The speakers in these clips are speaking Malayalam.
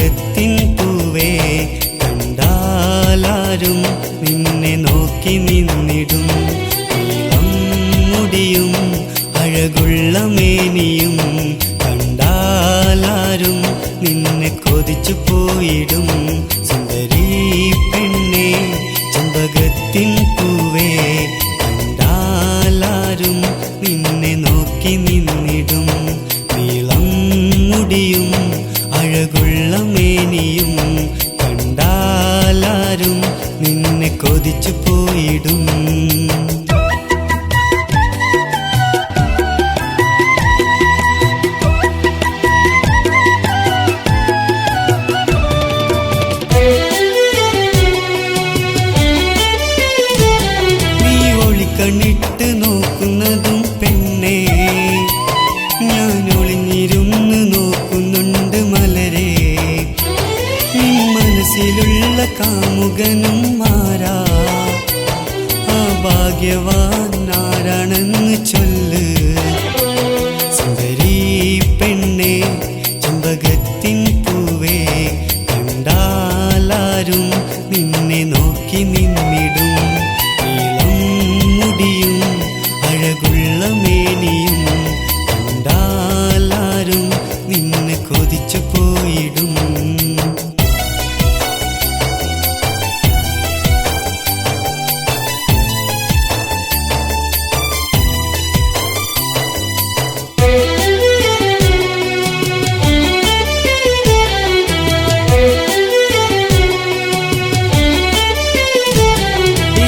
ചെമ്പകത്തിൻ പൂവേ കണ്ടാലാരും നിന്നെ നോക്കി നിന്നിടും. നീളം മുടിയും അഴകുള്ള മേനിയും കണ്ടാലാരും നിന്നെ കൊതിച്ചു പോയിടും. സുന്ദരി പെണ്ണേ ചെമ്പകത്തിൻ പൂവേ കണ്ടാലാരും നിന്നെ നോക്കി നിന്നിടും. നീളം മുടിയും അഴകുള്ള മേനിയും കണ്ടാലാരും നിന്നെ കൊതിച്ചു പോയിടും. നീ ഒളിക്കണ്ണിട്ട് നോക്കുന്നതും പെണ്ണേ ഞാൻ ഒളിഞ്ഞിരുന്ന് നോക്കുന്നുണ്ട് മലരെ. നിൻ മനസ്സിലുള്ള കാമുകനും ആരാ? ആ ഭാഗ്യവാൻ ആരാണെന്ന് ചൊല്ല്. സുന്ദരി പെണ്ണേ ചെമ്പകത്തിൻ പൂവേ കണ്ടാലാരും നിന്നെ നോക്കി നിന്നിടും. നീളം മുടിയും അഴകുള്ള മേനിയും കണ്ടാലാരും നിന്നെ കൊതിച്ചു പോയിടും.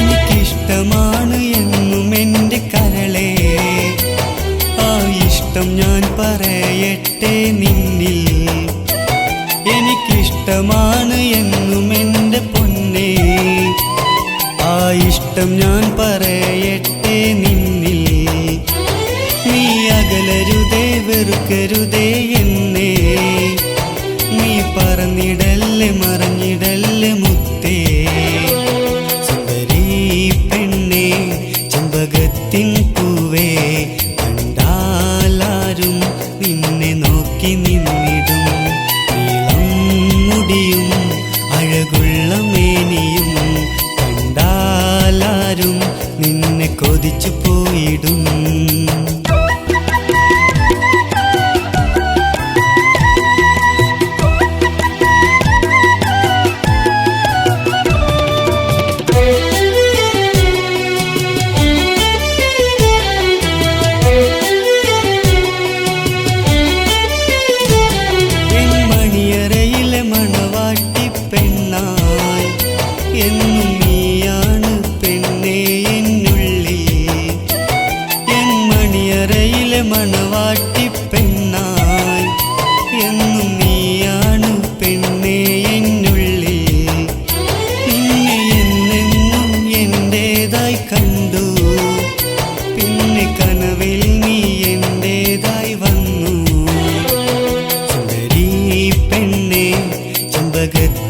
എനിക്കിഷ്ടമാണ് എന്നും എൻ്റെ കരളെ, ആ ഇഷ്ടം ഞാൻ പറയട്ടെ നിന്നിൽ. എനിക്കിഷ്ടമാണ് എന്നും എൻ്റെ പൊന്നേ, ആ ഇഷ്ടം ഞാൻ പറയട്ടെ നിന്നിൽ. നീ അകലരുതേ വെറുക്കരുതേ എന്നെ, നീ പറഞ്ഞിടല്ലേ മറഞ്ഞിടല്ലേ മുത്തേ. സുന്ദരി പെണ്ണേ ചെമ്പകത്തിൻ പൂവേ കണ്ടാലാരും നിന്നെ നോക്കി നിന്നിടും. നീളം മുടിയും അഴകുള്ള മേനിയും കണ്ടാലാരും നിന്നെ കൊതിച്ചു പോയിടും. മണിയറയിലെ മണവാട്ടി പെണ്ണായി എന്നും നീയാണ് പെണ്ണേ എന്നുള്ളിൽ. എൻ മണിയറയിലെ മണവാട്ടി പെണ്ണായി എന്നും നീയാണ് പെണ്ണേ എന്നുള്ളിൽ. നിന്നെ എന്നെന്നും എൻ്റേതായി കണ്ടു, പിന്നെ കനവിൽ നീ എൻ്റേതായി വന്നു. സുന്ദരി പെണ്ണേ ചെമ്പകത്തിൻ